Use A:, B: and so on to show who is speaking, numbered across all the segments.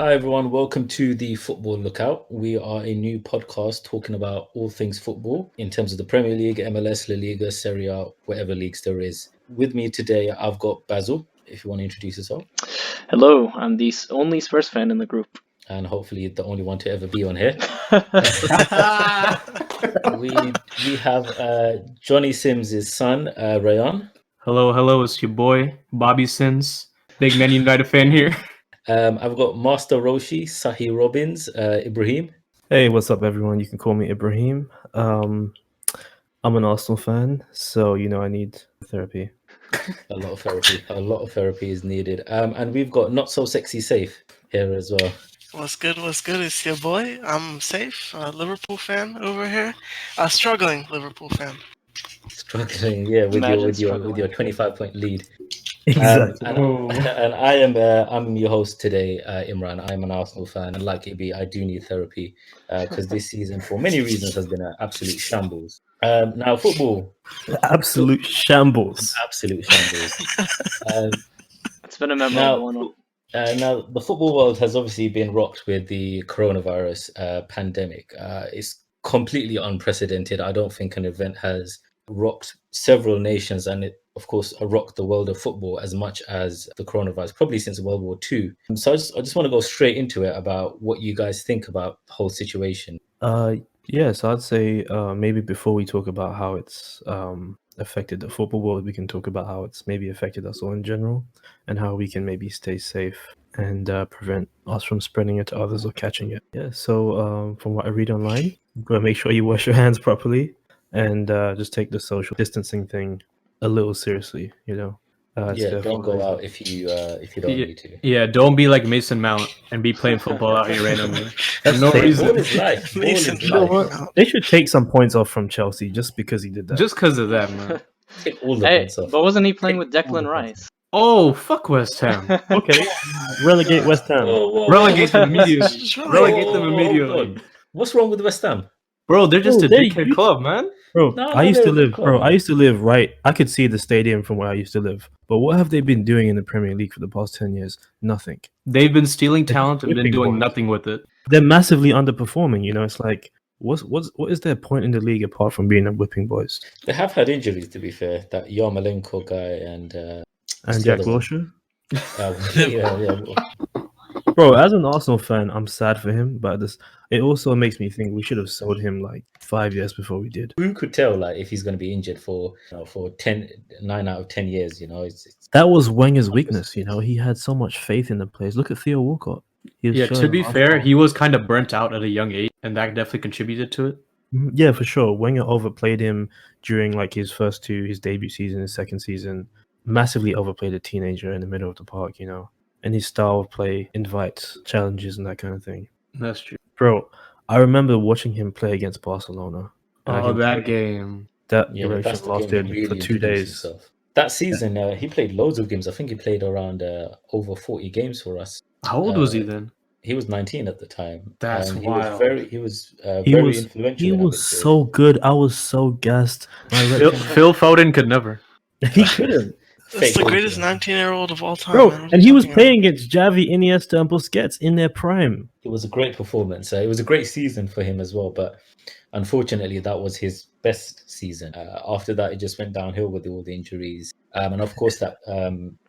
A: Hi, everyone. Welcome to the Football Lookout. We are a new podcast talking about all things football in terms of the Premier League, MLS, La Liga, Serie A, whatever leagues there is. With me today, I've got Basil, if you want to introduce yourself.
B: Hello, I'm the only Spurs fan in the group.
A: And hopefully the only one to ever be on here. We have Johnny Sims' son, Rayan.
C: Hello, it's your boy, Bobby Sins. Big Man United fan here.
A: I've got Master Roshi, Sahi Robbins, Ibrahim.
D: Hey, what's up, everyone? You can call me Ibrahim. I'm an Arsenal fan, so I need therapy.
A: A lot of therapy is needed. And we've got Not So Sexy Safe here as well.
E: What's good? It's your boy. I'm Safe, a Liverpool fan over here. A struggling Liverpool fan.
A: Struggling, yeah, with your 25-point lead.
D: Exactly.
A: And I'm your host today, Imran. I'm an Arsenal fan, and like Ibi, I do need therapy because this season, for many reasons, has been an absolute shambles. Now, football,
D: Absolute shambles.
A: absolute shambles.
B: It's been a memorable one.
A: Now, the football world has obviously been rocked with the coronavirus pandemic. It's completely unprecedented. I don't think an event has rocked several nations, and it, of course, rocked the world of football as much as the coronavirus, probably since World War II. So I just want to go straight into it about what you guys think about the whole situation.
D: So I'd say maybe before we talk about how it's affected the football world, we can talk about how it's maybe affected us all in general, and how we can maybe stay safe and prevent us from spreading it to others or catching it. Yeah. So from what I read online, you've got to make sure you wash your hands properly and just take the social distancing thing a little seriously.
A: Don't go out if you don't need to.
C: Yeah, don't be like Mason Mount and be playing football out here randomly.
D: That's
C: no
D: safe.
C: reason.
A: Ball is life. Ball
E: Mason
A: is
D: You know
A: life.
D: what? They should take some points off from Chelsea just because he did that.
C: Just because of that, man.
A: Take all the
B: Hey,
A: points off.
B: but wasn't he playing
A: Take
B: with Declan
A: all the
B: Rice?
C: Oh, fuck West Ham.
D: Okay, relegate West Ham.
C: Relegate them immediately.
E: Just
C: Relegate them
A: Hold
C: immediately.
A: on. What's wrong with West Ham?
C: Bro, they're just
D: Bro,
C: a
D: they
C: dickhead
D: used-
C: club, man.
D: Bro,
A: No,
D: I used to
A: they're a
D: live.
A: good
D: Bro,
A: club.
D: I used to live right. I could see the stadium from where I used to live. But what have they been doing in the Premier League for the past 10 years? Nothing.
C: They've been stealing talent and been
D: whipping
C: doing
D: balls.
C: nothing with it.
D: They're massively underperforming. It's like, what is their point in the league apart from being a whipping boys?
A: They have had injuries, to be fair. That Yarmolenko guy and
D: And
A: the
D: Jack
A: other one?
D: Wilshere.
A: yeah.
D: Bro, as an Arsenal fan, I'm sad for him, but it also makes me think we should have sold him like 5 years before we did.
A: Who could tell, like, if he's going to be injured for 9 out of 10 years? It's
D: That was Wenger's weakness. He had so much faith in the players. Look at Theo Walcott. He was
C: Yeah, to
D: showing
C: be
D: Arsenal-
C: fair, he was kind of burnt out at a young age, and that definitely contributed to it.
D: Yeah, for sure. Wenger overplayed him during like his debut season, his second season. Massively overplayed a teenager in the middle of the park, And his style of play invites challenges and that kind of thing.
C: That's true.
D: Bro, I remember watching him play against Barcelona. And I
C: Oh,
D: can
C: that
D: tell you
C: game.
D: that
A: yeah, but that's
D: direction
A: the game
D: lasted
A: he really
D: for 2
A: introduced
D: days.
A: himself. That season, he played loads of games. I think he played around over 40 games for us.
C: How old was he then?
A: He was 19 at the time.
C: That's
A: and
C: wild.
A: He was
D: He
A: very
D: was
A: influential.
D: he
A: in our
D: was
A: victory.
D: so good. I was so gassed.
C: Phil Foden could never.
D: He couldn't.
E: That's
A: Fake
E: the
A: age,
E: greatest
A: man.
E: 19-year-old of all time.
D: Bro,
E: man. What
D: and
E: are
D: he
E: you
D: was
E: talking
D: playing against Xavi, Iniesta, and Busquets in their prime.
A: It was a great performance. It was a great season for him as well, but unfortunately, that was his best season. After that, it just went downhill with all the injuries, and of course, that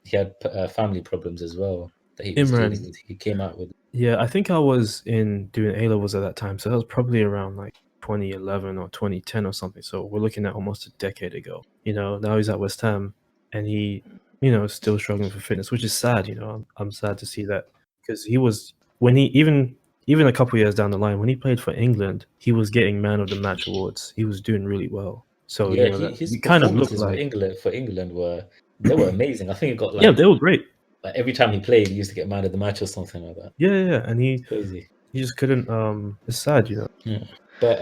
A: he had family problems as well that he was
D: Imran.
A: dealing with. He came out with.
D: Yeah, I think I was doing A levels at that time, so that was probably around like 2011 or 2010 or something. So we're looking at almost a decade ago. Now he's at West Ham, and he, is still struggling for fitness, which is sad. I'm sad to see that because he was when he even a couple years down the line when he played for England, he was getting man of the match awards. He was doing really well. So
A: Yeah,
D: that
A: his
D: he kind of looked
A: performances
D: like
A: for England were amazing. I think he got
D: they were great.
A: like every time he played, he used to get man of the match or something like that.
D: Yeah, and he
A: Crazy.
D: just couldn't. It's sad,
A: But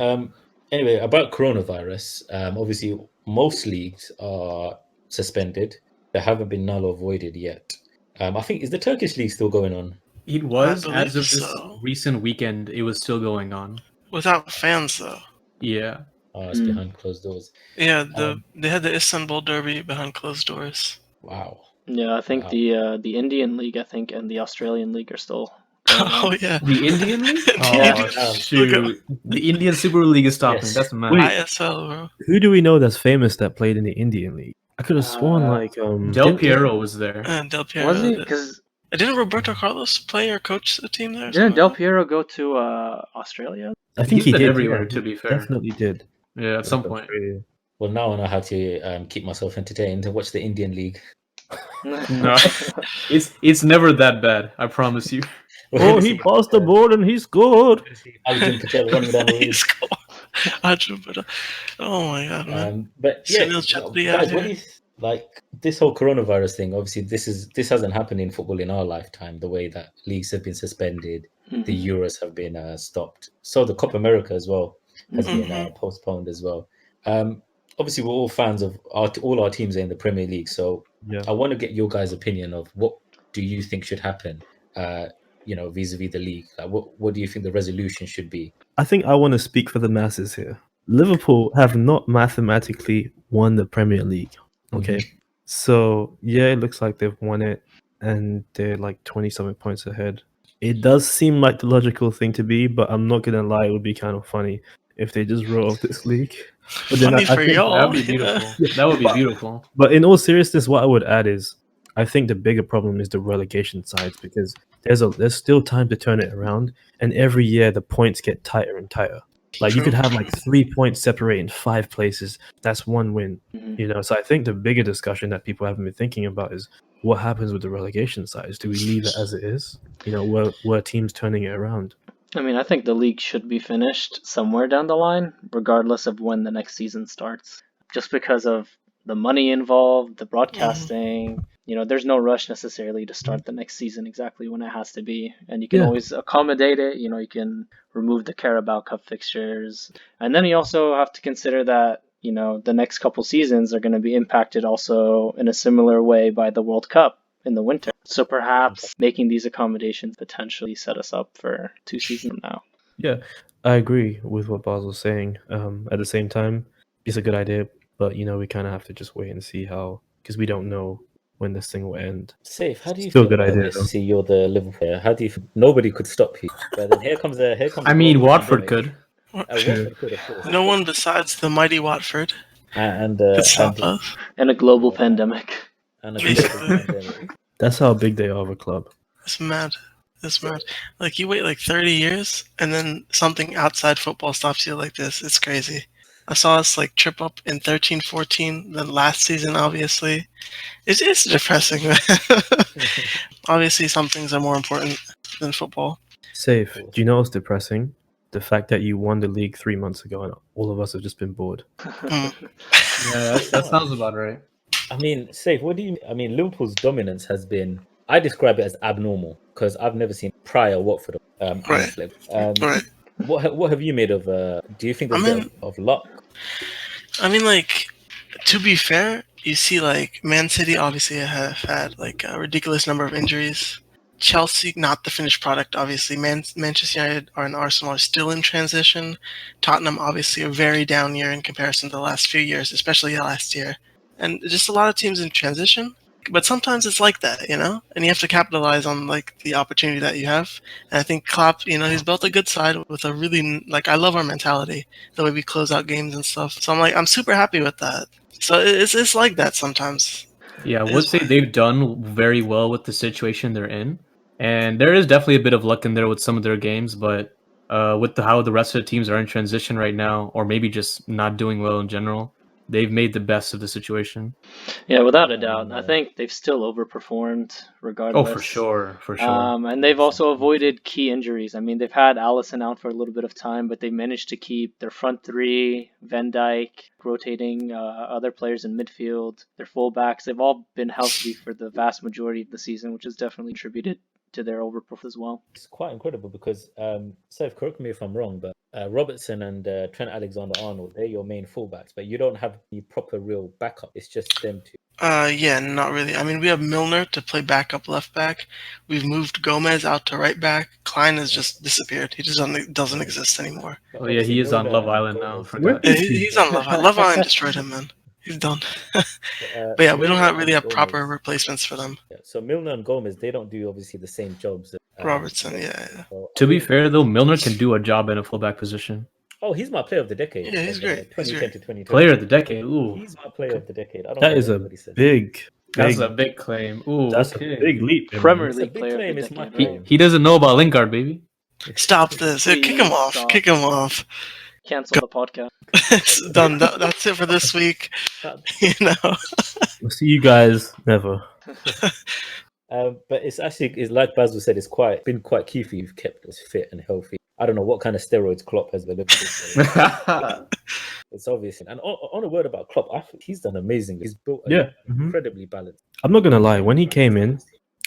A: anyway, about coronavirus, obviously most leagues are suspended. They haven't been null or voided yet. I think, is the Turkish league still going on?
C: It was,
E: I
C: as of
E: believe
C: this
E: so.
C: recent weekend, it was still going on.
E: Without fans, though.
C: Yeah.
A: It's behind closed doors.
E: Yeah, they had the Istanbul Derby behind closed doors.
A: Wow.
B: Yeah, I think
A: Wow.
B: the Indian League, and the Australian League are still
E: Oh yeah,
C: The Indian League?
E: The
C: Oh,
E: Indian-
C: shoot. The Indian Super League is stopping.
A: Yes.
C: That's mad.
D: Wait.
E: ISL, bro.
D: Who do we know that's famous that played in the Indian League? I could have sworn like
C: Del Piero was there.
E: And Del Piero.
B: Was he? Because
E: Didn't Roberto Carlos play or coach the team there? or
B: didn't
E: something
B: Del
E: like that?
B: Piero go to Australia?
D: I think
C: He's
D: he
C: been
D: did.
C: everywhere,
D: yeah,
C: to be
D: he
C: fair.
D: definitely did.
C: Yeah, at some point.
A: Well, now I know how to keep myself entertained and watch the Indian League.
C: No, it's never that bad. I promise you.
D: Oh, he passed the ball and he scored.
A: Arjun Patel running down the
E: He
A: road.
E: scored. Arjun Patel. Oh my god, man.
A: But yeah,
E: Sunil Chhetri out
A: guys, what
E: here.
A: do you like this whole coronavirus thing? Obviously, this hasn't happened in football in our lifetime. The way that leagues have been suspended, the Euros have been stopped. So the Copa America as well has been postponed as well. Obviously, we're all fans of all our teams are in the Premier League. So
D: Yeah.
A: I want to get your guys' opinion of what do you think should happen. Vis-a-vis the league. Like, what do you think the resolution should be?
D: I think I want to speak for the masses here. Liverpool have not mathematically won the Premier League. Okay. So, yeah, it looks like they've won it and they're like 20-something points ahead. It does seem like the logical thing to be, but I'm not going to lie, it would be kind of funny if they just wrote off this league. But then
E: Funny
D: I
E: for
D: think-
E: y'all.
C: That would be beautiful. That would be beautiful.
D: But in all seriousness, what I would add is I think the bigger problem is the relegation sides because there's still time to turn it around, and every year the points get tighter and tighter. Like you
E: True,
D: could have
E: true.
D: like 3 points separating 5 places. That's one win, So I think the bigger discussion that people haven't been thinking about is what happens with the relegation sides. Do we leave it as it is? Were teams turning it around?
B: I mean, I think the league should be finished somewhere down the line, regardless of when the next season starts. Just because of the money involved, the broadcasting, there's no rush necessarily to start the next season exactly when it has to be. And you can
D: Yeah.
B: always accommodate it. You can remove the Carabao Cup fixtures. And then you also have to consider that, the next couple seasons are going to be impacted also in a similar way by the World Cup in the winter. So perhaps making these accommodations potentially set us up for 2 seasons from now.
D: Yeah, I agree with what Basil's saying. At the same time, it's a good idea, but we kind of have to just wait and see how, because we don't know when this thing will end.
A: Safe. How do you
D: Still
A: feel
D: a good
A: about
D: idea,
A: this? See, you're the Liverpool player. How do you feel? Nobody could stop you. But then here comes
C: I mean,
A: the
C: Watford
A: pandemic.
C: could.
A: Watford could, of course.
E: No one besides the mighty Watford
A: And
E: could stop us.
B: And a global pandemic.
A: and a
E: Basically.
A: global pandemic.
D: That's how big they are of a club.
E: It's mad. It's mad. Like you wait like 30 years and then something outside football stops you like this. It's crazy. I saw us like trip up in 13-14, then last season obviously. It's depressing, man. Obviously some things are more important than football.
D: Safe. Do you know what's depressing? The fact that you won the league 3 months ago and all of us have just been bored.
E: Mm.
C: Yeah, that sounds about right.
A: I mean, Safe, what do you I mean, Liverpool's dominance has been, I describe it as abnormal because I've never seen prior Watford.
E: Right. Right.
A: What have you made of, do you think there's a bit of luck?
E: I mean, like, to be fair, you see, like, Man City obviously have had, like, a ridiculous number of injuries. Chelsea, not the finished product, obviously. Manchester United and Arsenal are still in transition. Tottenham, obviously, a very down year in comparison to the last few years, especially last year. And just a lot of teams in transition. But sometimes it's like that, And you have to capitalize on, like, the opportunity that you have. And I think Klopp, he's built a good side with a really, like, I love our mentality, the way we close out games and stuff. So I'm super happy with that. So it's like that sometimes.
C: Yeah, I would say they've done very well with the situation they're in. And there is definitely a bit of luck in there with some of their games, but with how the rest of the teams are in transition right now, or maybe just not doing well in general, they've made the best of the situation.
B: Yeah, without a doubt. I think they've still overperformed regardless.
C: Oh, for sure.
B: And they've also avoided key injuries. I mean, they've had Alisson out for a little bit of time, but they managed to keep their front three, Van Dijk, rotating other players in midfield, their fullbacks. They've all been healthy for the vast majority of the season, which has definitely contributed to their overperformance as well.
A: It's quite incredible because, Seth, correct me if I'm wrong, but Robertson and Trent Alexander-Arnold, they're your main fullbacks, but you don't have the proper real backup. It's just them two.
E: Yeah, not really. I mean, we have Milner to play backup left back. We've moved Gomez out to right back. Klein has just disappeared. He just doesn't exist anymore.
C: Oh, yeah, he is on Love Island now.
D: Where-
E: He's on Love Island. Love Island destroyed him, man. He's done. But yeah, we don't really have proper replacements for them.
A: Yeah, so Milner and Gomez, they don't do obviously the same jobs
E: Robertson, yeah.
C: To be fair, though, Milner can do a job in a fullback position.
A: Oh, he's my player of the decade.
E: Yeah, he's great.
A: 2010 to 2020.
C: Player of the decade. Ooh,
A: He's my player of the decade. I don't
D: That
A: care
D: is
A: what
D: a
A: anybody says.
D: big.
C: that's a big claim. Ooh,
D: That's
C: okay.
D: a big leap.
B: Premier
A: It's a
B: League
A: big
B: player
A: claim,
B: of the
A: it's my
B: decade,
A: claim.
B: right?
C: He doesn't know about Lingard, baby.
E: Stop this. Kick him off.
B: Stop.
E: Kick him off.
B: Cancel the podcast.
E: It's done. That's it for this week. You know.
D: We'll see you guys never.
A: But it's like Basil said, it's been quite key for you. You've kept us fit and healthy. I don't know what kind of steroids Klopp has delivered. It's obvious. And on a word about Klopp, I think he's done amazingly. He's built incredibly balanced.
D: I'm not gonna lie. When he came in,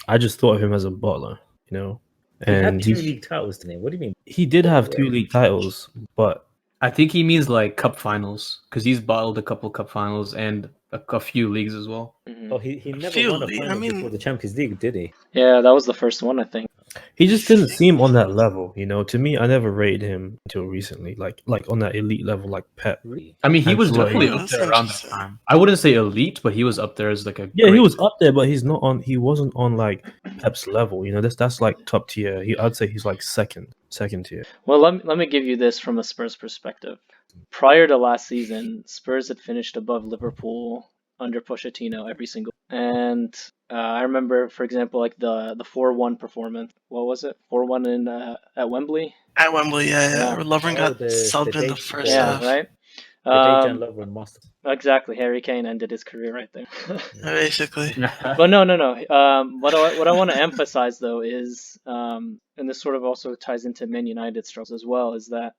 D: I just thought of him as a butler, you know.
A: He had
D: And
A: 2 league titles to name. What do you mean?
D: he did have 2 league titles, but
C: I think he means like cup finals because he's bottled a couple cup finals and a few leagues as well.
B: Mhm.
A: Oh, he never
E: Few
A: won a
E: league- I
A: final
E: mean-
A: before the Champions League, did he?
B: Yeah, that was the first one, I think.
D: he just didn't seem on that level, you know. To me, I never rated him until recently, like on that elite level, like Pep.
A: Really?
C: I mean, he was
D: Absolutely.
C: definitely
E: Yeah,
C: up
E: that's
C: there around that
E: interesting.
C: time. I wouldn't say elite, but he was up there as like a
D: Yeah, he
C: great-
D: was up there, but he's not on. He wasn't on like Pep's level, you know. That's like top tier. I'd say he's like second tier.
B: Well, let me give you this from a Spurs perspective. Prior to last season, Spurs had finished above Liverpool under Pochettino every single. And I remember, for example, like the 4-1 performance. What was it? 4-1 in at Wembley.
E: At Wembley, yeah.
B: Yeah.
E: Lovren got
A: the
E: subbed in
A: day-
E: the first
B: Yeah,
E: half.
B: right.
A: The Dejan Lovren master.
B: Exactly. Harry Kane ended his career right there.
E: Basically.
B: But no. What I want to emphasize though is, and this sort of also ties into Man United's struggles as well, is that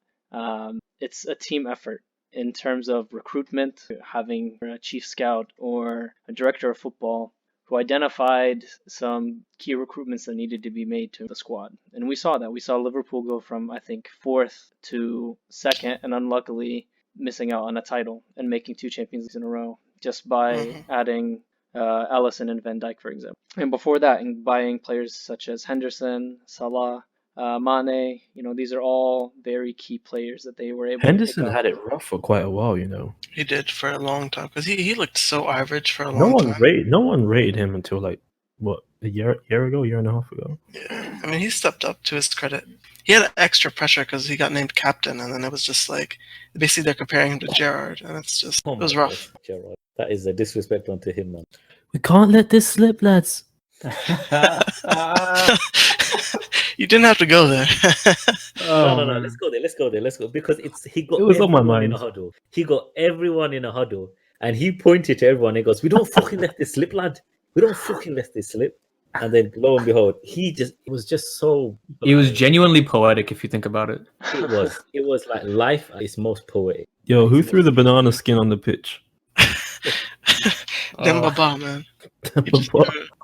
B: it's a team effort in terms of recruitment, having a chief scout or a director of football who identified some key recruitments that needed to be made to the squad. And we saw that. We saw Liverpool go from, I think, 4th to 2nd, and unluckily missing out on a title and making 2 Champions Leagues in a row just by adding Alisson and Van Dijk, for example. And before that, in buying players such as Henderson, Salah, Mane, these are all very key players that they were able
D: Henderson
B: to pick
D: had
B: up.
D: it rough for quite a while, you know.
E: He did for a long time because he looked so average for a
D: No
E: long time.
D: one rated him until like what, a year ago, year and a half ago.
E: Yeah. I mean, he stepped up to his credit. He had extra pressure because he got named captain, and then it was just like basically they're comparing him to Gerrard, and it's just
A: Oh
E: it was
A: my
E: rough.
A: gosh, Gerrard. That is a disrespect onto him, man.
D: We can't let this slip, lads.
E: You didn't have to go there.
C: Oh,
A: No.
C: man.
A: Let's go there. Because he got
D: It was on my
A: everyone in
D: mind.
A: a huddle. He got everyone in a huddle, and he pointed to everyone and goes, "We don't fucking let this slip, lad. We don't fucking let this slip." And then, lo and behold, it was just so.
C: He was genuinely poetic if you think about it.
A: It was like life at its most poetic.
D: Yo, who threw the banana skin on the pitch?
E: Dembaba, man.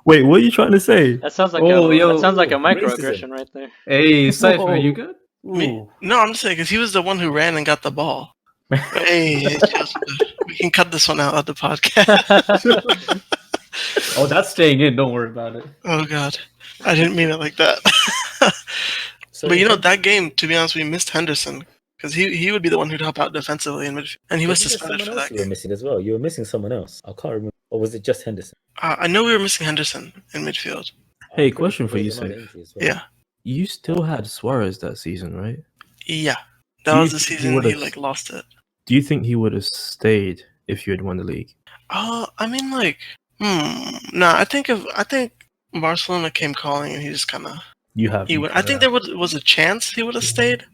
D: Wait, what are you trying to say?
B: That sounds like
C: Oh, yo,
B: that sounds like a
A: racism.
B: microaggression right there.
C: Hey, Cypher,
D: Whoa.
C: you good?
E: Me? No, I'm just saying because he was the one who ran and got the ball. Hey, we can cut this one out of the podcast.
C: Oh, that's staying in. Don't worry about it.
E: Oh God, I didn't mean it like that.
A: So
E: But that game, to be honest, we missed Henderson because he would be the one who'd help out defensively in midfield, and he was
A: wasn't there
E: suspended for
A: someone else
E: that
A: you were
E: game.
A: missing as well. You were missing someone else. I can't remember. Or was it just Henderson?
E: I know we were missing Henderson in midfield.
D: Hey,
A: I'm pretty
D: question
A: sure
D: for
A: there
D: you,
A: was another
D: Sif.
A: injury as well.
E: Yeah,
D: You still had Suarez that season, right?
E: yeah,
D: Do
E: that
D: you
E: was the
D: think he
E: season he
D: would've-
E: lost it.
D: Do you think he would have stayed if you had won the league?
E: I mean, nah. I think Barcelona came calling and he just kind of
D: You have.
E: he would. I think there was a chance he would have stayed,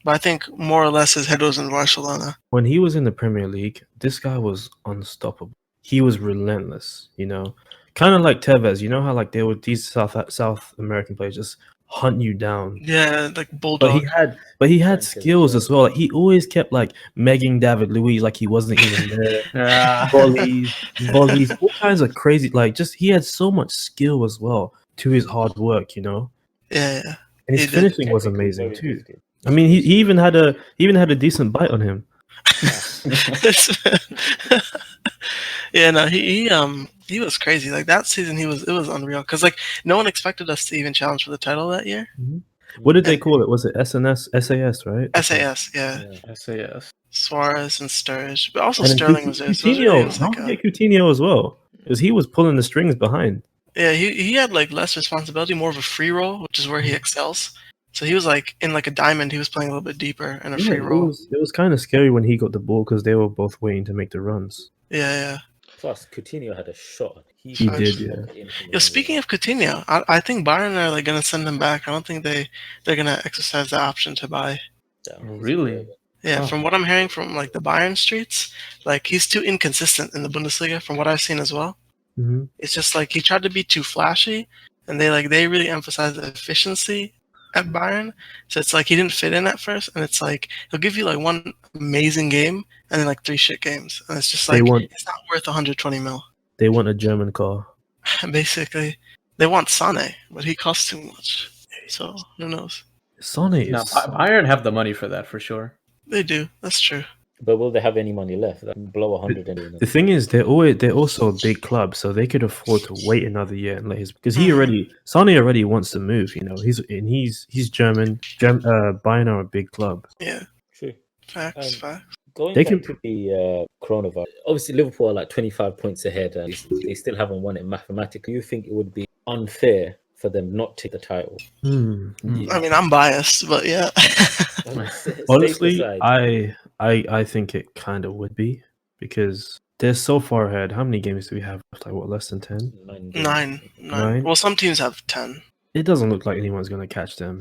E: but I think more or less his head was in Barcelona.
D: When he was in the Premier League, this guy was unstoppable. He was relentless, you know, kind of like Tevez. You know how like they would these South American players just hunt you down.
E: Yeah, like
D: But
E: bulldog.
D: he had
A: Sanchez,
D: skills
A: yeah.
D: as well. Like he always kept like megging David Luiz like he wasn't even there. volleys, all kinds of crazy. Like just he had so much skill as well to his hard work, you know.
E: Yeah.
D: And his
E: He did.
D: finishing was
A: Technically
D: amazing
A: very
D: too.
A: gifted.
D: I mean, he even had a decent bite on him.
E: Yeah, no, he was crazy. Like that season, it was unreal because like no one expected us to even challenge for the title that year.
D: What did they call it? Was it SAS, right?
E: SAS, yeah.
A: Yeah.
C: SAS.
E: Suarez and Sturridge, but also
D: And then
E: Sterling was there. So it was
D: Coutinho,
E: really, it was
D: don't
E: like
D: forget Coutinho as well, because he was pulling the strings behind.
E: Yeah, he had like less responsibility, more of a free roll, which is where he excels. So he was like in like a diamond. He was playing a little bit deeper in a
D: Yeah,
E: free roll.
D: it was kind of scary when he got the ball because they were both waiting to make the runs.
E: Yeah.
A: Plus, Coutinho had a shot.
D: He
A: should
D: did,
A: have
D: yeah.
A: knocked it in from
E: Yo,
A: the
E: speaking of Coutinho, I think Bayern are like gonna send him back. I don't think they're gonna exercise the option to buy.
A: down. He's
C: Really?
A: deserving.
E: Yeah,
C: Oh.
E: from what I'm hearing from like the Bayern streets, like he's too inconsistent in the Bundesliga. From what I've seen as well,
D: Hmm.
E: it's just like he tried to be too flashy, and they really emphasize the efficiency at Bayern. So it's like he didn't fit in at first, and it's like he'll give you like one amazing game and then like 3 shit games, and it's just
D: They
E: like
D: want
E: it's not worth 120 mil.
D: they want a German car.
E: Basically, they want Sane, but he costs too much. So who knows?
D: Sane
C: No,
D: is
C: Bayern have the money for that for sure.
E: They do. That's true.
A: But will they have any money left? Below 100 anyway.
D: the thing is they're also a big club, so they could afford to wait another year and let his because Sane already wants to move. You know, he's German. Bayern are a big club.
E: Yeah.
A: True.
E: Facts.
A: Going
D: They
A: back
D: can-
A: to the coronavirus, obviously Liverpool are like 25 points ahead, and they still haven't won it mathematically. You think it would be unfair for them not to take the title?
E: I mean, I'm biased, but yeah.
D: Honestly,
A: Stakes aside,
D: I think it kind of would be because they're so far ahead. How many games do we have? Like what, less than 10?
A: 9 games.
E: 9.
D: Nine?
E: Well, some teams have 10.
D: It doesn't look like anyone's gonna catch them.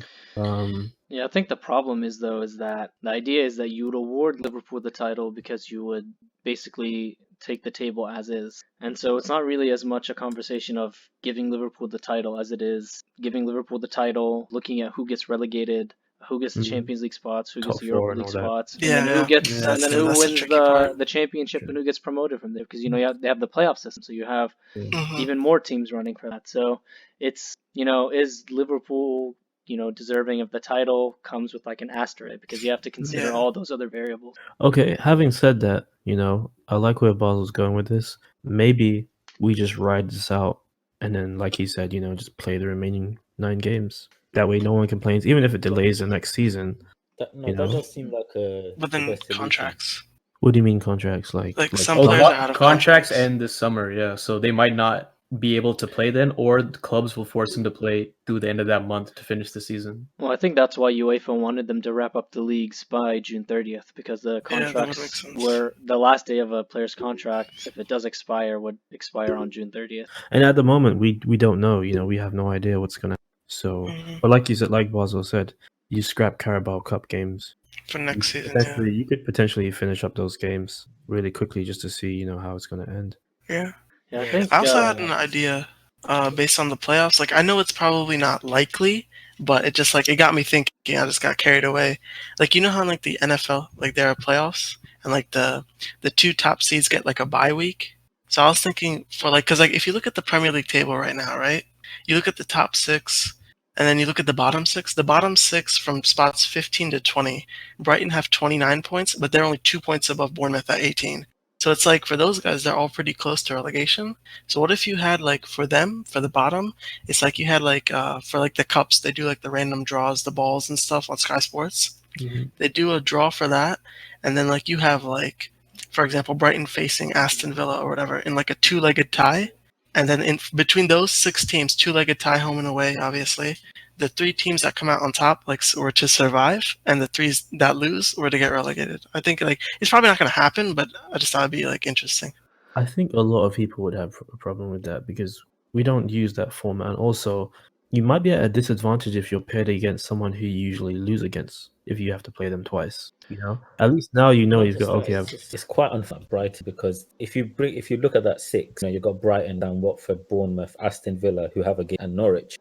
B: Yeah, I think the problem is that the idea is that you would award Liverpool the title because you would basically take the table as is. And so it's not really as much a conversation of giving Liverpool the title as it is giving Liverpool the title, looking at who gets relegated, who gets the
D: Mhm.
B: Champions League spots, who
D: Top
B: gets the
D: four
B: Europa
D: and
B: League
D: all that.
B: spots,
E: Yeah,
B: and then who gets
E: yeah,
B: and then
E: that's
B: who
E: the
B: wins
E: tricky part.
B: the championship and who gets promoted from there because they have the playoff system, so you have
E: Mhm.
B: even more teams running for that. So it's is Liverpool deserving of the title comes with like an asterisk because you have to consider
E: Yeah.
B: all those other variables.
D: Okay, having said that, I like where Basel's going with this. Maybe we just ride this out and then, like he said, just play the remaining 9 games. That way no one complains, even if it delays the next season.
A: That
D: You know?
A: does seem like
E: But
A: the
E: then
A: best solution.
E: contracts.
D: What do you mean contracts? Like
E: some players are out of
C: contracts
E: contracts.
C: end this summer, yeah. So they might not be able to play then, or the clubs will force them to play through the end of that month to finish the season.
B: Well, I think that's why UEFA wanted them to wrap up the leagues by June 30th because the
E: Yeah, that would make
B: contracts
E: sense.
B: were the last day of a player's contract, if it does expire, would expire on June 30th.
D: And at the moment, we don't know. We have no idea what's gonna. So,
E: Mhm.
D: but like you said, like Basel said, you scrap Carabao Cup games.
E: For next season, yeah.
D: You could potentially finish up those games really quickly just to see, how it's gonna end.
E: Yeah.
B: Yeah, I think
E: I also had an idea based on the playoffs. Like, I know it's probably not likely, but it just it got me thinking. I just got carried away. Like, you know how in, like the NFL, like there are playoffs and like the 2 top seeds get like a bye week. So I was thinking for because if you look at the Premier League table right now, right? You look at the top 6, and then you look at the bottom 6. The bottom 6 from spots 15 to 20, Brighton have 29 points, but they're only 2 points above Bournemouth at 18. So it's for those guys, they're all pretty close to relegation. So what if you had for them, for the bottom, it's you had for the cups, they do the random draws, the balls and stuff on Sky Sports.
D: Mm-hmm.
E: They do a draw for that, and then you have for example, Brighton facing Aston Villa or whatever in a 2-legged tie, and then in between those 6 teams, 2-legged tie home and away, obviously. The 3 teams that come out on top were to survive, and the 3 that lose were to get relegated. I think it's probably not going to happen, but I just thought it'd be interesting.
D: I think a lot of people would have a problem with that because we don't use that format. And also, you might be at a disadvantage if you're paired against someone who you usually lose against if you have to play them twice. At least now you've got okay.
A: It's quite unfair, Brighton, because if you look at that 6, you've got Brighton, down Watford, Bournemouth, Aston Villa, who have a game, and Norwich.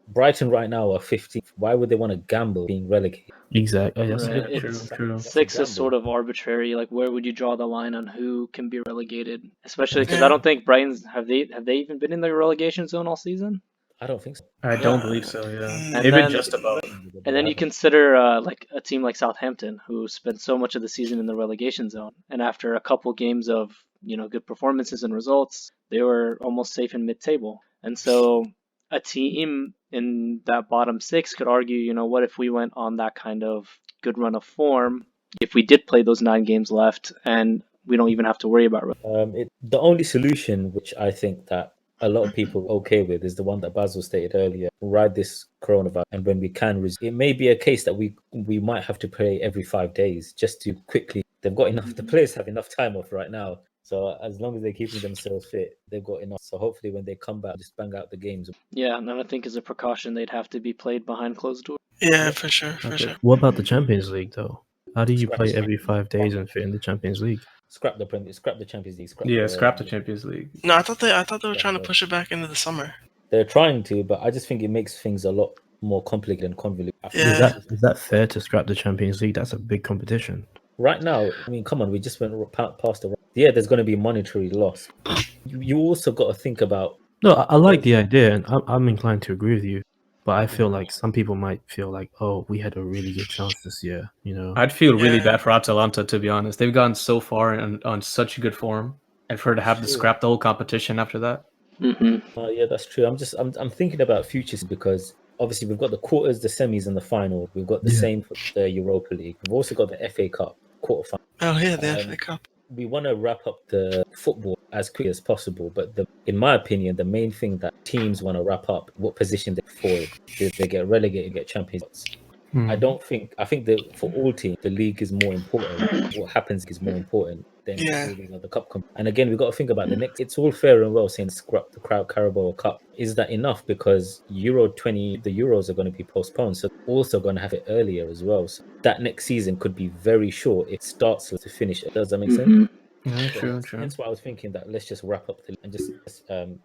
A: Brighton right now are 15th. Why would they want to gamble being relegated?
D: Exactly.
B: Right.
C: True.
B: 6 is sort of arbitrary. Where would you draw the line on who can be relegated? Especially because I don't think Brighton's have they even been in the relegation zone all season?
A: I don't think so.
C: I don't believe so. Yeah,
B: And
C: they've
B: then-
C: been just about.
B: And then you consider a team like Southampton, who spent so much of the season in the relegation zone, and after a couple games of good performances and results, they were almost safe in mid-table. And so a team in that bottom 6 could argue, what if we went on that kind of good run of form, if we did play those 9 games left, and we don't even have to worry about it.
A: The only solution which I think that a lot of people okay with is the one that Basil stated earlier. Ride this coronavirus, and when we can, it may be a case that we might have to play every 5 days just to quickly. They've got enough. The players have enough time off right now, so as long as they're keeping themselves fit, they've got enough. So hopefully, when they come back, just bang out the games.
B: Yeah, and I think as a precaution, they'd have to be played behind closed doors.
E: Yeah, for sure, for sure.
D: What about the Champions League though? How do you
A: Scrap
D: play
A: it.
D: every 5 days and fit in the Champions League?
A: Scrap the Champions League.
C: Scrap the Champions League.
E: No, I thought they were trying to push it back into the summer.
A: They're trying to, but I just think it makes things a lot more complicated and convoluted.
E: Yeah.
D: Is that fair to scrap the Champions League? That's a big competition.
A: Right now, I mean, come on, we just went past the. Yeah, there's going to be monetary loss. You also got to think about.
D: No, I like the idea, and I'm inclined to agree with you. But I feel like some people might feel like, oh, we had a really good chance this year, you know.
C: I'd feel really
E: Yeah.
C: bad for Atalanta, to be honest. They've gone so far and on such good form, and for her to have to scrap the whole competition after that.
B: Mm-hmm.
A: Yeah, that's true. I'm thinking about futures because obviously we've got the quarters, the semis, and the final. We've got the
D: Yeah.
A: same for the Europa League. We've also got the FA Cup quarterfinal.
E: Oh yeah, the FA Cup.
A: We want to wrap up the football as quickly as possible, but in my opinion, the main thing that teams want to wrap up, what position they fall, if they get relegated, get champions. I think that for all teams, the league is more important. What happens is more important than
E: Yeah.
A: all these other cup. And again, we've got to think about the next. It's all fair and well saying scrap the Carabao Cup. Is that enough? Because the Euros are going to be postponed, so also going to have it earlier as well. So that next season could be very short. It starts to finish. Does that make sense?
B: Mm-hmm.
C: Yeah, true.
A: Hence why I was thinking that let's just wrap up and just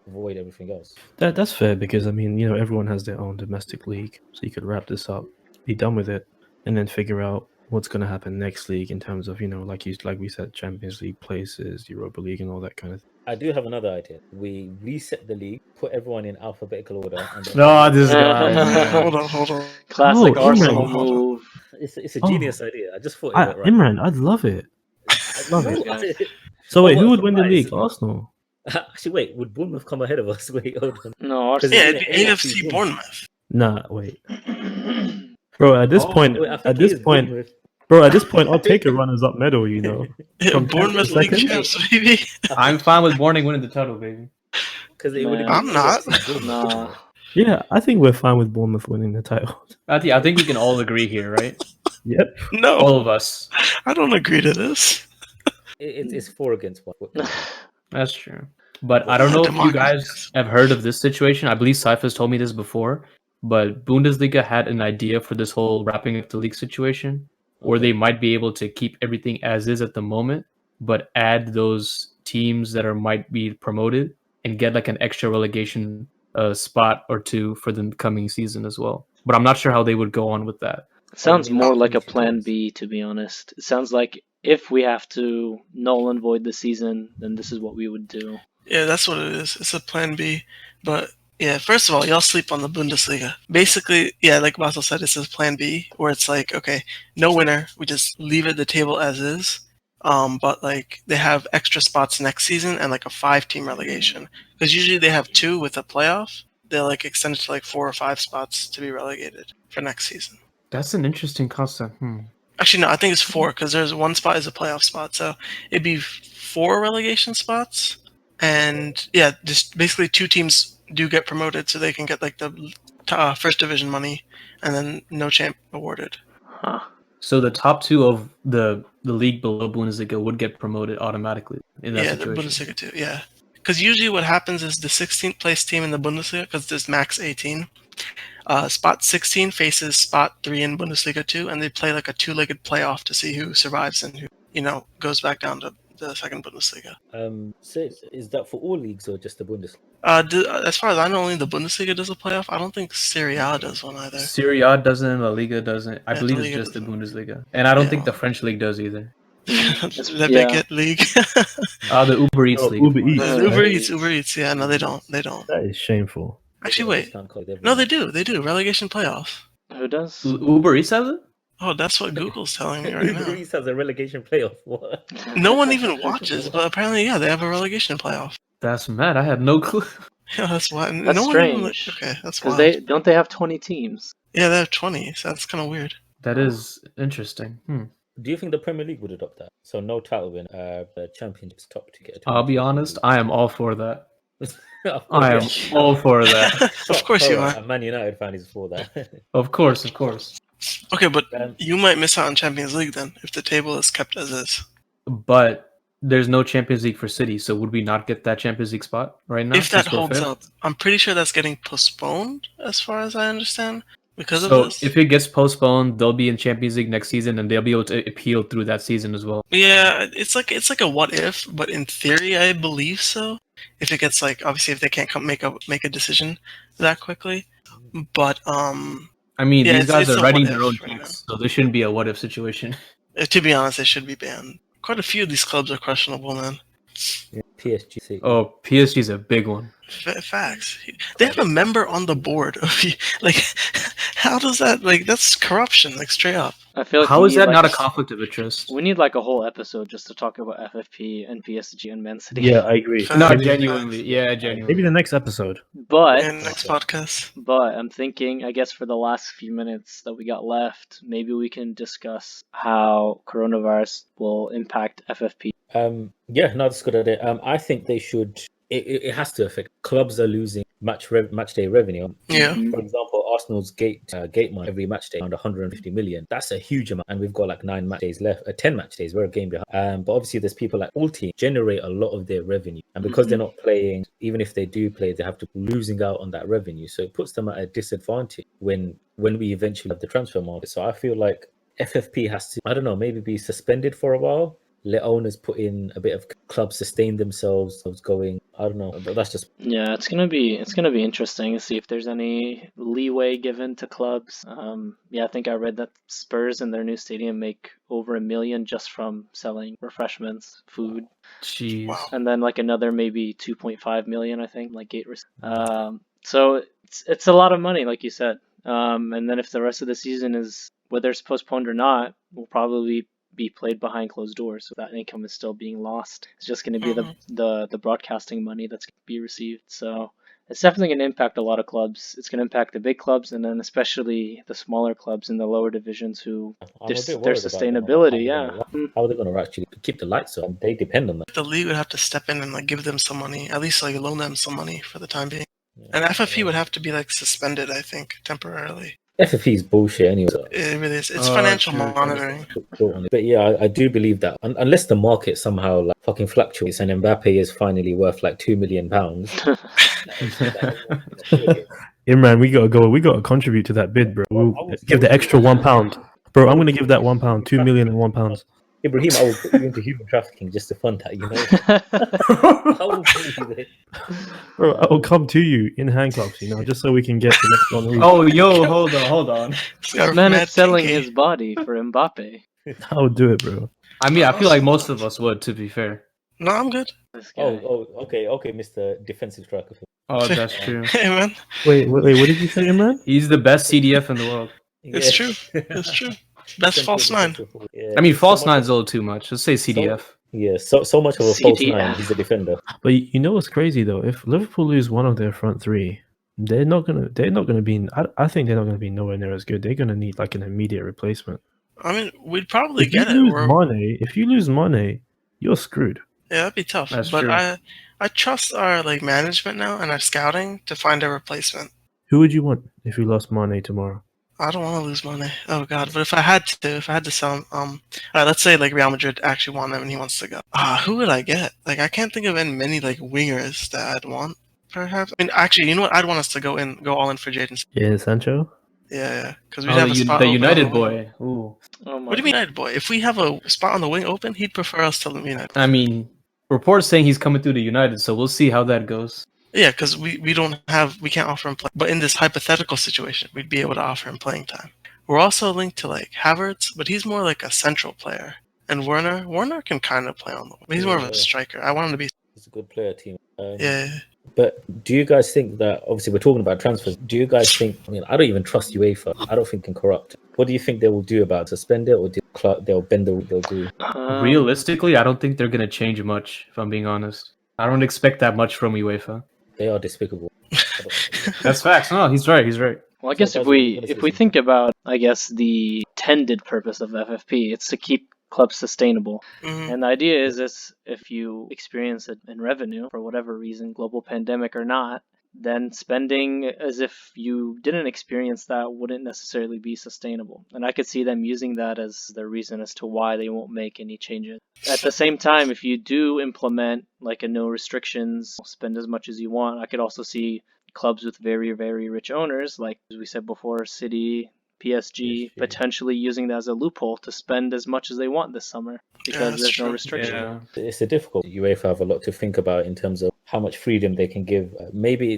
A: avoid everything else.
D: That's fair because, I mean, you know, everyone has their own domestic league. So you could wrap this up, be done with it, and then figure out what's going to happen next league in terms of, you know, like we said, Champions League places, Europa League, and all that kind of thing.
A: I do have another idea. We reset the league, put everyone in alphabetical order. And then
C: No, this guy.
E: Hold on.
B: Classic
D: Oh,
B: Arsenal
D: Imran.
B: move.
A: it's a genius idea. I just thought it went right.
D: Imran, I'd love it.
A: I
D: love
A: it.
D: So wait,
A: Oh,
D: who
A: what
D: would win the
A: surprise.
D: league? Arsenal.
A: Actually, wait. Would Bournemouth come ahead of us? Wait, hold on.
B: No,
A: Because
E: Yeah,
B: Arsenal.
E: it'd be AFC Bournemouth.
D: Nah, wait, bro. At this point,
A: Wait, I think
D: at
A: it
D: this
A: is
D: point,
A: Bournemouth.
D: bro. At this point, I'll take a runners-up medal. You know.
E: Yeah,
D: From
E: Bournemouth
D: second
E: League
D: to
E: champs, baby.
C: I'm fine with Bournemouth winning the title, baby.
A: Because it
B: Man.
A: would have
E: I'm not.
B: Nah.
D: Yeah, I think we're fine with Bournemouth winning the title.
C: I think we can all agree here, right?
D: Yep.
E: No,
C: All of us.
E: I don't agree to this.
A: It's 4 against 1.
C: That's true. But I don't know if you
E: Democracy.
C: guys have heard of this situation. I believe Cypher's told me this before, but Bundesliga had an idea for this whole wrapping up the league situation where they might be able to keep everything as is at the moment, but add those teams that might be promoted and get like an extra relegation spot or two for the coming season as well. But I'm not sure how they would go on with that.
B: It sounds
A: mean,
B: more
A: how
B: like a
A: many
B: plan
A: teams?
B: B, to be honest. It sounds like if we have to null and void the season, then this is what we would do.
E: Yeah, that's what it is. It's a plan B. But yeah, first of all, y'all sleep on the Bundesliga. Basically, yeah, like Basil said, it's a plan B where it's like, okay, no winner. We just leave it the table as is. But like they have extra spots next season and like a 5-team relegation. Because usually they have 2 with a playoff. They'll like extend it to like 4 or 5 spots to be relegated for next season.
C: That's an interesting concept.
E: Actually, no, I think it's 4 because there's 1 spot is a playoff spot. So it'd be 4 relegation spots. And yeah, just basically 2 teams do get promoted so they can get like the first division money and then no champ awarded.
B: Huh.
C: So the top 2 of the league below Bundesliga would get promoted automatically in that
E: Yeah, the
C: situation.
E: Bundesliga too, yeah. Because usually what happens is the 16th place team in the Bundesliga, because there's max 18, spot 16 faces spot 3 in Bundesliga 2, and they play like a 2-legged playoff to see who survives and who, goes back down to the second Bundesliga.
A: So is that for all leagues or just the Bundesliga?
E: As far as I know, only the Bundesliga does a playoff. I don't think Serie A does one either.
C: Serie A doesn't, La Liga doesn't. I
E: Yeah,
C: believe
E: La
C: it's
E: Liga
C: just the
E: doesn't.
C: Bundesliga. And I don't
E: Yeah.
C: think the French league does either.
E: That
B: Yeah.
E: big hit league.
C: The Uber Eats league.
D: Uber Eats.
E: Uber Eats. Yeah, no, they don't.
D: That is shameful.
E: Actually, wait.
A: Can't call it
E: No, they
A: everyone.
E: do. Relegation playoff.
B: Who does?
C: Uber Eats has it?
E: Oh, that's what Google's telling me right
A: Uber
E: now.
A: Eats has a relegation playoff. What?
E: No one even watches, but apparently, yeah, they have a relegation playoff.
C: That's mad. I had no clue.
E: Yeah, that's why.
B: That's
E: no
B: strange.
E: One even, okay, that's
B: Because
E: wild.
B: they have 20 teams.
E: Yeah, they have 20, so that's kind of weird.
C: That is interesting.
A: Do you think the Premier League would adopt that? So no title win, the Championship's top to get a title.
C: I'll be honest, I am all for that. I am all for that.
E: Of course you are.
A: A Man United fan is for that.
C: Of course.
E: Okay, but
A: Um,
E: you might miss out on Champions League then if the table is kept as is.
C: But there's no Champions League for City, so would we not get that Champions League spot right now?
E: If that
C: since we're
E: holds
C: fifth?
E: up, I'm pretty sure that's getting postponed, as far as I understand, because
C: So
E: of this.
C: if it gets postponed, they'll be in Champions League next season, and they'll be able to appeal through that season as well.
E: Yeah, it's like a what if, but in theory, I believe so. If it gets like obviously if they can't make a decision that quickly, but
C: I mean,
E: Yeah,
C: these guys
E: it's
C: are
E: a
C: writing
E: what
C: their
E: if
C: own
E: right
C: checks, so this shouldn't be a what if situation.
E: to be honest, they should be banned. Quite a few of these clubs are questionable, man.
A: PSG.
C: Oh, PSG's a big one.
E: Facts. They have a member on the board. Like, how does that like? That's corruption, like straight up.
B: I feel like
C: How
B: we
C: is
B: need,
C: that
B: like,
C: not a conflict of interest?
B: We need like a whole episode just to talk about FFP and PSG and Man City.
D: Yeah, I agree.
E: Facts.
C: No,
D: Maybe-
C: genuinely. Yeah, genuinely.
D: Maybe the next episode.
B: But
E: And next podcast.
B: But I'm thinking, I guess for the last few minutes that we got left, maybe we can discuss how coronavirus will impact FFP.
A: Yeah, no, that's a good idea. I think they should. It has to affect. Clubs are losing match day revenue.
E: Yeah.
B: Mhm.
A: For example, Arsenal's gate money every match day around 150 million. That's a huge amount, and we've got like 9 match days left. 10 match days. We're a game behind. But obviously, there's people like all teams generate a lot of their revenue, and because they're not playing, even if they do play, they have to be losing out on that revenue. So it puts them at a disadvantage when we eventually have the transfer market. So I feel like FFP has to, I don't know, maybe be suspended for a while. Let owners put in a bit of clubs sustain themselves going. I don't know, but that's just
B: Yeah, it's gonna be interesting to see if there's any leeway given to clubs. Yeah, I think I read that Spurs in their new stadium make over $1 million just from selling refreshments, food,
C: Jeez.
E: Wow.
B: and then like another maybe 2.5 million, I think, like gate. So it's a lot of money, like you said. And then if the rest of the season is, whether it's postponed or not, will probably be played behind closed doors, so that income is still being lost. It's just going to be the broadcasting money that's going to be received. So it's definitely going to impact a lot of clubs. It's going to impact the big clubs, and then especially the smaller clubs in the lower divisions who
A: I'm a
B: their
A: bit worried about
B: sustainability.
A: how are they going to actually keep the lights on? They depend on that.
E: The league would have to step in and like give them some money, at least like loan them some money for the time being. And FFP would have to be like suspended, I think, temporarily.
A: FFP is bullshit anyway.
E: It really is. It's financial
C: true.
E: monitoring.
A: But yeah, I do believe that unless the market somehow like fucking fluctuates and Mbappe is finally worth like £2 million.
D: Imran, we gotta go. We gotta contribute to that bid, bro. We'll give the extra £1, bro. I'm gonna give that £1, £2 million and £1.
A: Ibrahim, I will put you into human trafficking just to fund that, you know. I will pay you there.
D: Bro, I'll come to you in handcuffs, just so we can get the next one.
C: Oh, yo, hold on.
B: This man is selling his body for Mbappe.
D: I'll do it, bro.
C: I mean, I feel like most of us would, to be fair.
E: No, I'm good.
B: This guy.
A: Okay, Mr. Defensive Striker.
C: Oh, that's true.
E: Hey, man.
D: Wait, what did you say, Imran?
C: He's the best CDF in the world.
E: It's true. It's true. Best false nine.
A: Yeah.
C: I mean, false
A: So much
C: nine's a little too much. Let's say CDF.
A: Yeah, so much of a false
B: CDF.
A: nine. He's a defender.
D: But you know what's crazy though? If Liverpool lose one of their front three, they're not gonna be. I think they're not gonna be nowhere near as good. They're gonna need like an immediate replacement.
E: I mean, we'd probably
D: If you
E: get it.
D: lose Mane, you're screwed.
E: Yeah, that'd be tough.
C: That's
E: but
C: true.
E: I trust our like management now and our scouting to find a replacement.
D: Who would you want if you lost Mane tomorrow?
E: I don't want to lose Mane. Oh god! But if I had to sell him, all right, let's say like Real Madrid actually want him and he wants to go. Who would I get? Like I can't think of many like wingers that I'd want. Perhaps. I mean, actually, you know what? I'd want us to go all in for Jadon.
D: Yeah, Sancho.
E: Yeah, because we have a spot.
C: The
E: open
C: United
E: on the wing.
C: boy. Ooh.
B: Oh my
E: What do you mean, United boy? If we have a spot on the wing open, he'd prefer us to United.
C: I mean, reports saying he's coming through to United, so we'll see how that goes.
E: Yeah, because we can't offer him play. But in this hypothetical situation, we'd be able to offer him playing time. We're also linked to like Havertz, but he's more like a central player. And Werner can kind of play on the wing, but he's more of a striker. I want him to be.
A: He's a good player, team.
E: Yeah.
A: But do you guys think that, obviously we're talking about transfers, do you guys think, I mean, I don't even trust UEFA. I don't think can corrupt. What do you think they will do about it? Suspend it, or they'll bend the they'll do?
C: Realistically, I don't think they're going to change much, if I'm being honest. I don't expect that much from UEFA.
A: They are despicable.
C: That's facts. No, he's right.
B: Well, I guess if we think about, I guess, the intended purpose of FFP, it's to keep clubs sustainable.
E: Mhm.
B: And the idea is this: if you experience it in revenue for whatever reason, global pandemic or not, then spending as if you didn't experience that wouldn't necessarily be sustainable. And I could see them using that as their reason as to why they won't make any changes. At the same time, if you do implement like a no restrictions, spend as much as you want, I could also see clubs with very, very rich owners, like as we said before, City, PSG, potentially using that as a loophole to spend as much as they want this summer because
E: that's
B: there's no
E: true.
B: restriction.
C: Yeah.
A: It's a difficult. UEFA have a lot to think about in terms of how much freedom they can give. Maybe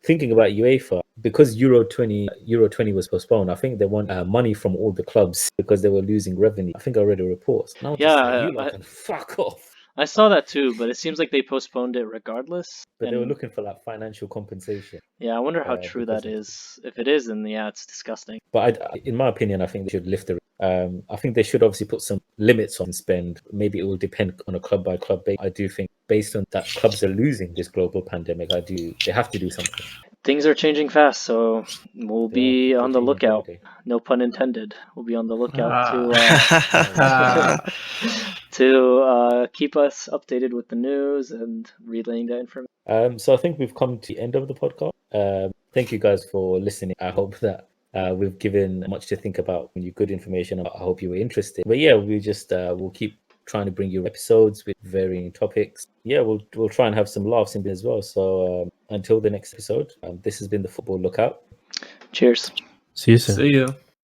A: thinking about UEFA, because Euro 20 was postponed. I think they want money from all the clubs because they were losing revenue. I think I read a report. And I was just like, you lot can fuck off.
B: I saw that too, but it seems like they postponed it regardless.
A: But they were
B: And
A: looking for like financial compensation.
B: yeah, I wonder how true
A: because
B: that
A: of-
B: is. If it is, then yeah, it's disgusting.
A: But in my opinion, I think they should lift the. I think they should obviously put some limits on spend. Maybe it will depend on a club by club basis. I do think based on that clubs are losing this global pandemic, they have to do something.
B: Things are changing fast, so we'll be on the
A: changing
B: lookout.
A: daily.
B: No pun intended. We'll be on the lookout
C: Ah.
B: to keep us updated with the news and relaying that information.
A: So I think we've come to the end of the podcast. Thank you guys for listening. I hope that we've given much to think about, good information. I hope you were interested. But yeah, we just we'll keep trying to bring you episodes with varying topics. Yeah, we'll try and have some laughs in there as well. So until the next episode, this has been the Football Lookout.
B: Cheers.
D: See you soon.
C: See you.